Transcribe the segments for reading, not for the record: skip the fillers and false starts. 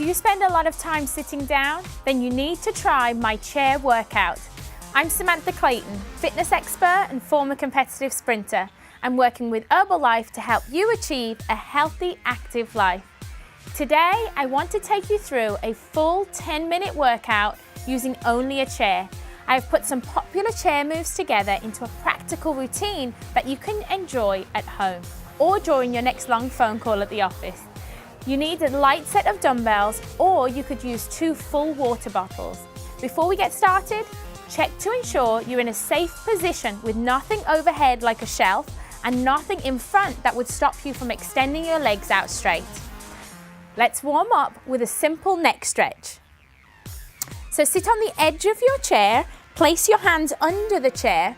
you spend a lot of time sitting down? Then you need to try my chair workout. I'm Samantha Clayton, fitness expert and former competitive sprinter. I'm working with Herbalife to help you achieve a healthy, active life. Today, I want to take you through a full 10-minute workout using only a chair. I've put some popular chair moves together into a practical routine that you can enjoy at home or during your next long phone call at the office. You need a light set of dumbbells, or you could use 2 full water bottles. Before we get started, check to ensure you're in a safe position with nothing overhead like a shelf and nothing in front that would stop you from extending your legs out straight. Let's warm up with a simple neck stretch. So sit on the edge of your chair, place your hands under the chair,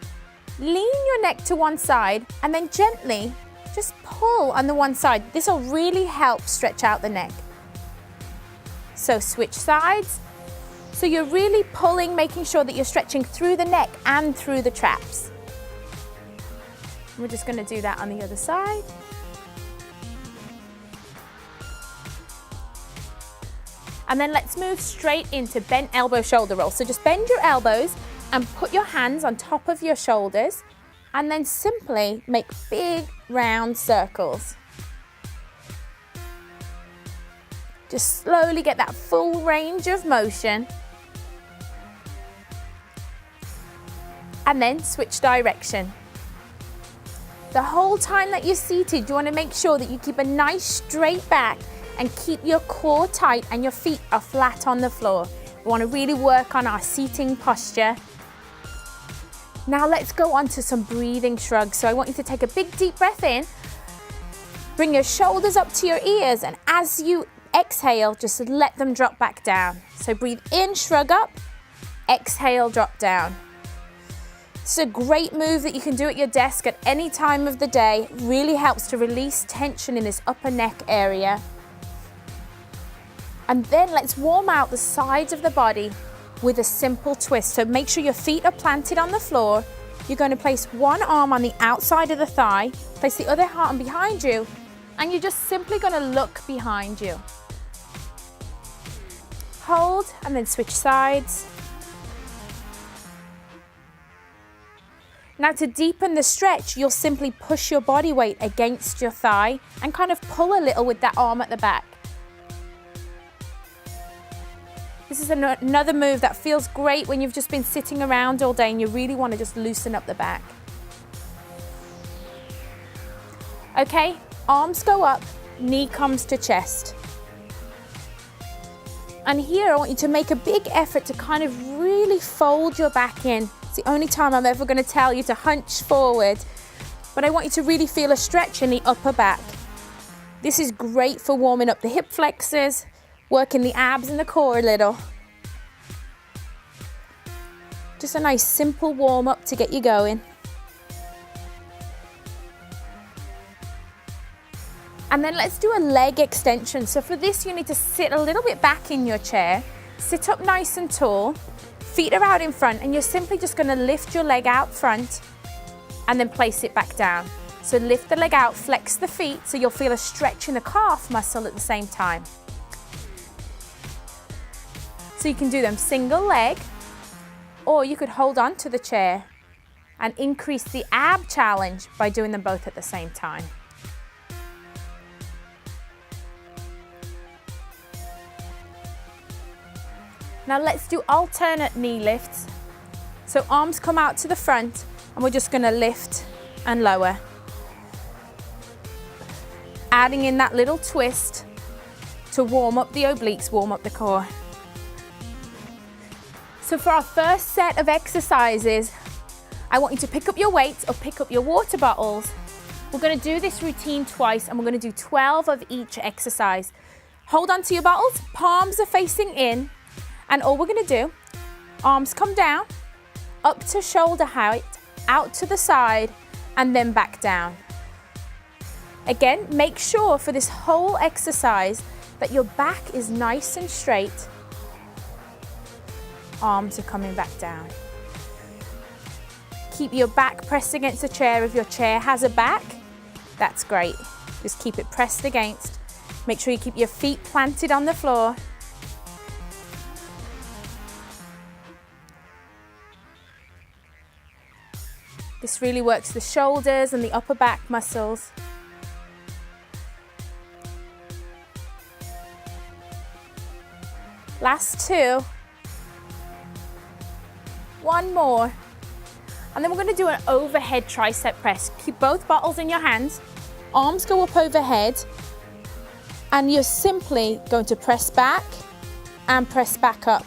lean your neck to one side, and then gently just pull on the one side. This will really help stretch out the neck. So switch sides. So you're really pulling, making sure that you're stretching through the neck and through the traps. We're just going to do that on the other side. And then let's move straight into bent elbow shoulder roll. So just bend your elbows and put your hands on top of your shoulders, and then simply make big round circles. Just slowly get that full range of motion. And then switch direction. The whole time that you're seated, you want to make sure that you keep a nice straight back and keep your core tight and your feet are flat on the floor. We want to really work on our seating posture. Now let's go on to some breathing shrugs. So I want you to take a big deep breath in, bring your shoulders up to your ears, and as you exhale, just let them drop back down. So breathe in, shrug up, exhale, drop down. It's a great move that you can do at your desk at any time of the day. It really helps to release tension in this upper neck area. And then let's warm out the sides of the body with a simple twist. So make sure your feet are planted on the floor. You're going to place one arm on the outside of the thigh, place the other arm behind you, and you're just simply going to look behind you. Hold, and then switch sides. Now to deepen the stretch, you'll simply push your body weight against your thigh and kind of pull a little with that arm at the back. This is another move that feels great when you've just been sitting around all day and you really want to just loosen up the back. Okay, arms go up, knee comes to chest. And here I want you to make a big effort to kind of really fold your back in. It's the only time I'm ever going to tell you to hunch forward, but I want you to really feel a stretch in the upper back. This is great for warming up the hip flexors, working the abs and the core a little. Just a nice simple warm up to get you going. And then let's do a leg extension. So for this, you need to sit a little bit back in your chair, sit up nice and tall, feet are out in front, and you're simply just going to lift your leg out front and then place it back down. So lift the leg out, flex the feet, so you'll feel a stretch in the calf muscle at the same time. So you can do them single leg, or you could hold on to the chair and increase the ab challenge by doing them both at the same time. Now let's do alternate knee lifts. So arms come out to the front and we're just going to lift and lower. Adding in that little twist to warm up the obliques, warm up the core. So for our first set of exercises, I want you to pick up your weights or pick up your water bottles. We're going to do this routine twice and we're going to do 12 of each exercise. Hold on to your bottles, palms are facing in, and all we're going to do, arms come down, up to shoulder height, out to the side, and then back down. Again, make sure for this whole exercise that your back is nice and straight. Arms are coming back down. Keep your back pressed against the chair. If your chair has a back, that's great. Just keep it pressed against. Make sure you keep your feet planted on the floor This really works the shoulders and the upper back muscles. Last two. One more. And then we're going to do an overhead tricep press. Keep both bottles in your hands. Arms go up overhead. And you're simply going to press back and press back up.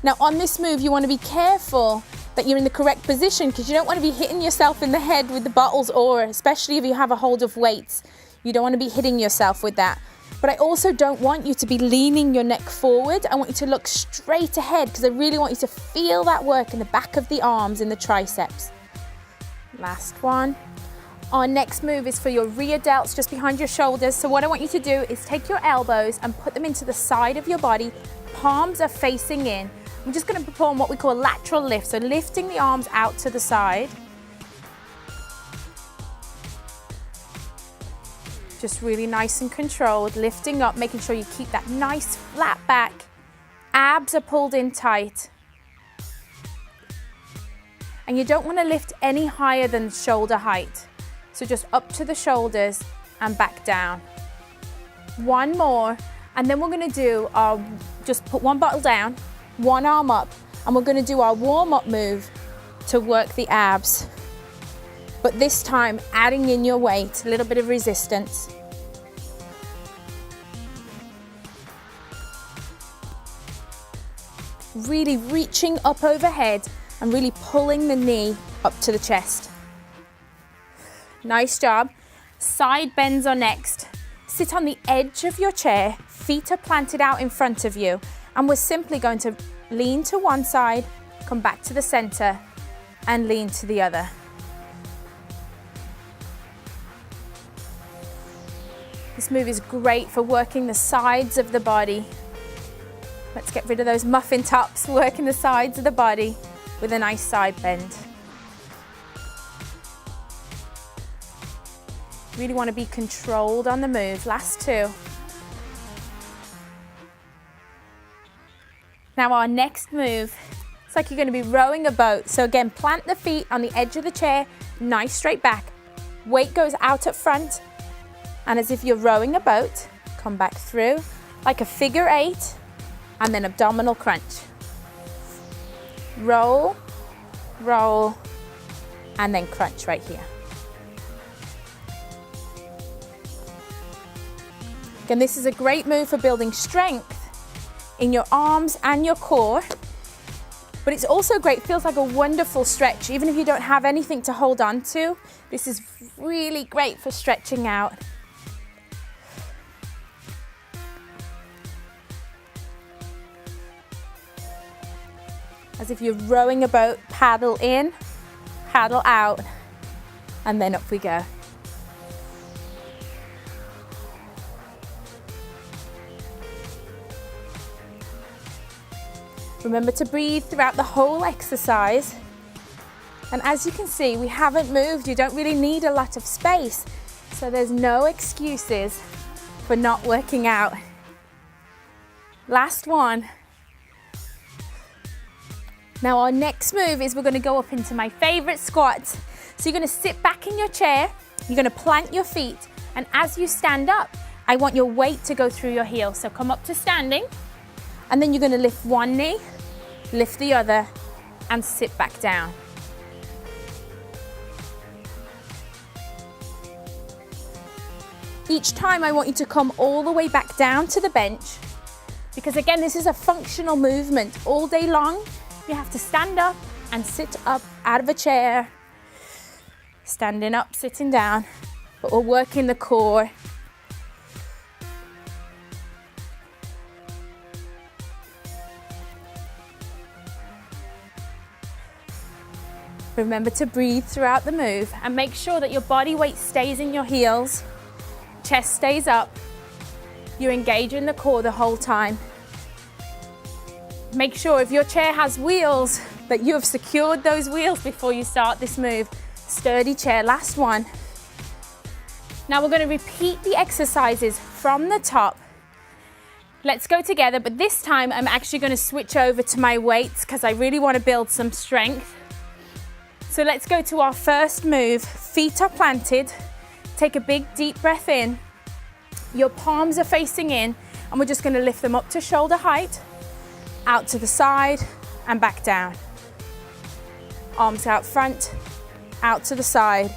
Now on this move, you want to be careful that you're in the correct position, because you don't want to be hitting yourself in the head with the bottles, or especially if you have a hold of weights, you don't want to be hitting yourself with that. But I also don't want you to be leaning your neck forward. I want you to look straight ahead, because I really want you to feel that work in the back of the arms, in the triceps. Last one. Our next move is for your rear delts, just behind your shoulders. So what I want you to do is take your elbows and put them into the side of your body. Palms are facing in. I'm just going to perform what we call a lateral lift, so lifting the arms out to the side. Just really nice and controlled, lifting up, making sure you keep that nice flat back. Abs are pulled in tight. And you don't want to lift any higher than shoulder height. So just up to the shoulders and back down. One more, and then we're going to do our, just put one bottle down, one arm up, and we're going to do our warm-up move to work the abs. But this time, adding in your weight, a little bit of resistance. Really reaching up overhead and really pulling the knee up to the chest. Nice job. Side bends are next. Sit on the edge of your chair, feet are planted out in front of you, and we're simply going to lean to one side, come back to the center, and lean to the other. This move is great for working the sides of the body. Let's get rid of those muffin tops, working the sides of the body with a nice side bend. Really want to be controlled on the move. Last two. Now our next move, it's like you're going to be rowing a boat. So again, plant the feet on the edge of the chair, nice straight back. Weight goes out at front. And as if you're rowing a boat, come back through like a figure eight, and then abdominal crunch. Roll, roll, and then crunch right here. Again, this is a great move for building strength in your arms and your core, but it's also great, feels like a wonderful stretch. Even if you don't have anything to hold on to, this is really great for stretching out. As if you're rowing a boat, paddle in, paddle out, and then up we go. Remember to breathe throughout the whole exercise. And as you can see, we haven't moved. You don't really need a lot of space. So there's no excuses for not working out. Last one. Now our next move is we're going to go up into my favorite squat. So you're going to sit back in your chair, you're going to plant your feet, and as you stand up, I want your weight to go through your heels. So come up to standing, and then you're going to lift one knee, lift the other, and sit back down. Each time I want you to come all the way back down to the bench, because again, this is a functional movement all day long. You have to stand up and sit up out of a chair, standing up, sitting down, but we're working the core. Remember to breathe throughout the move and make sure that your body weight stays in your heels, chest stays up, you're engaging the core the whole time. Make sure if your chair has wheels that you have secured those wheels before you start this move. Sturdy chair, last one. Now we're going to repeat the exercises from the top. Let's go together, but this time I'm actually going to switch over to my weights because I really want to build some strength. So let's go to our first move. Feet are planted. Take a big deep breath in. Your palms are facing in, and we're just going to lift them up to shoulder height, out to the side and back down. Arms out front, out to the side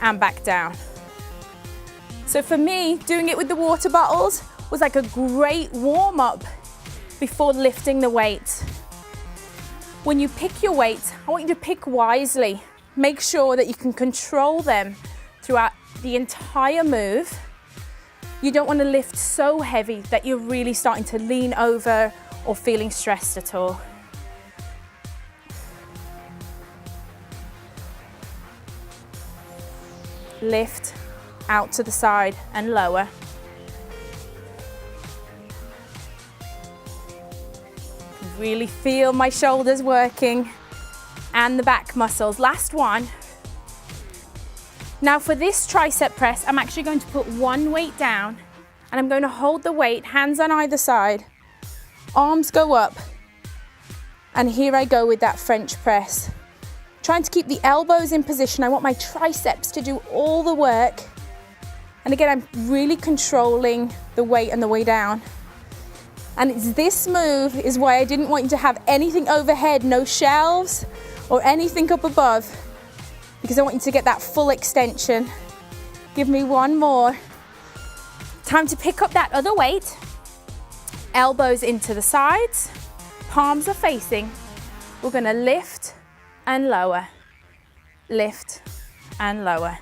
and back down. So for me, doing it with the water bottles was like a great warm-up before lifting the weights. When you pick your weights, I want you to pick wisely. Make sure that you can control them throughout the entire move. You don't want to lift so heavy that you're really starting to lean over or feeling stressed at all. Lift out to the side and lower. Really feel my shoulders working and the back muscles. Last one. Now for this tricep press, I'm actually going to put one weight down and I'm going to hold the weight, hands on either side, arms go up, and here I go with that French press. Trying to keep the elbows in position. I want my triceps to do all the work. And again, I'm really controlling the weight and the way down. And it's this move is why I didn't want you to have anything overhead, no shelves or anything up above, because I want you to get that full extension. Give me one more. Time to pick up that other weight. Elbows into the sides, palms are facing. We're gonna lift and lower, lift and lower.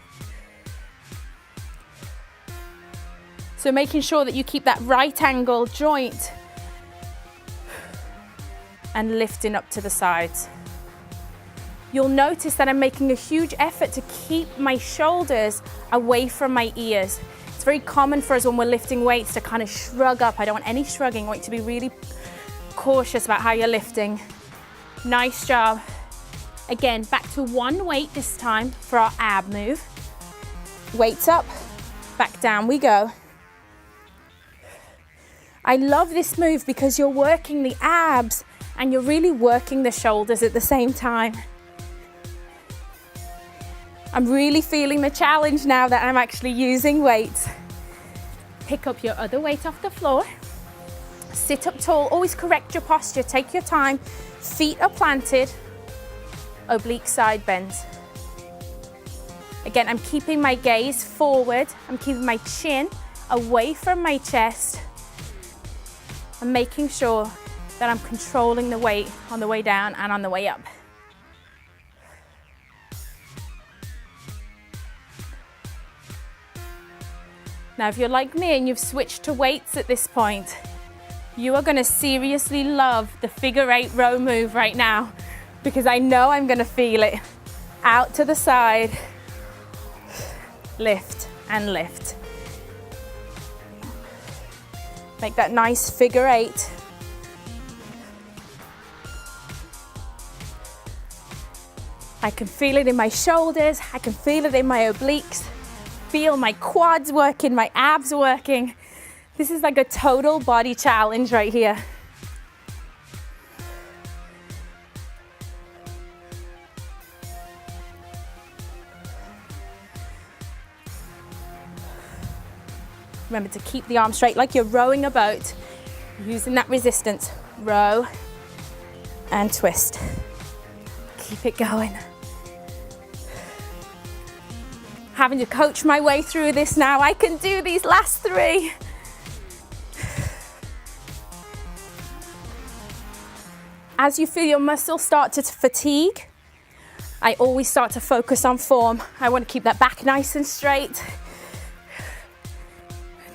So making sure that you keep that right angle joint and lifting up to the sides. You'll notice that I'm making a huge effort to keep my shoulders away from my ears. It's very common for us when we're lifting weights to kind of shrug up. I don't want any shrugging. I want you to be really cautious about how you're lifting. Nice job. Again, back to one weight this time for our ab move. Weights up, back down we go. I love this move because you're working the abs and you're really working the shoulders at the same time. I'm really feeling the challenge now that I'm actually using weights. Pick up your other weight off the floor. Sit up tall, always correct your posture, take your time. Feet are planted, oblique side bends. Again, I'm keeping my gaze forward. I'm keeping my chin away from my chest. I'm making sure that I'm controlling the weight on the way down and on the way up. Now, if you're like me and you've switched to weights at this point, you are gonna seriously love the figure 8 row move right now, because I know I'm gonna feel it. Out to the side, lift and lift. Make that nice figure 8. I can feel it in my shoulders, I can feel it in my obliques, feel my quads working, my abs working. This is like a total body challenge right here. Remember to keep the arms straight like you're rowing a boat, using that resistance. Row and twist. Keep it going. Having to coach my way through this now. I can do these last 3. As you feel your muscles start to fatigue, I always start to focus on form. I want to keep that back nice and straight.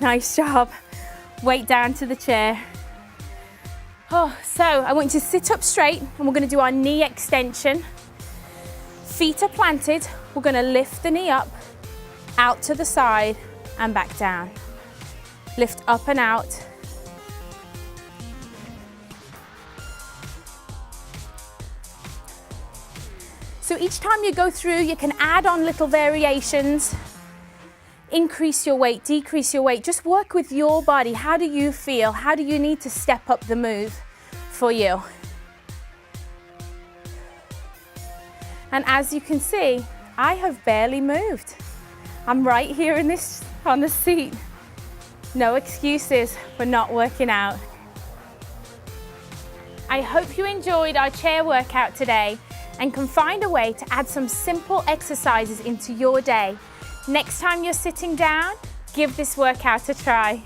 Nice job. Weight down to the chair. Oh, so I want you to sit up straight and we're going to do our knee extension. Feet are planted. We're going to lift the knee up, out to the side and back down. Lift up and out. So each time you go through, you can add on little variations. Increase your weight, decrease your weight. Just work with your body. How do you feel? How do you need to step up the move for you? And as you can see, I have barely moved. I'm right here on the seat. No excuses for not working out. I hope you enjoyed our chair workout today and can find a way to add some simple exercises into your day. Next time you're sitting down, give this workout a try.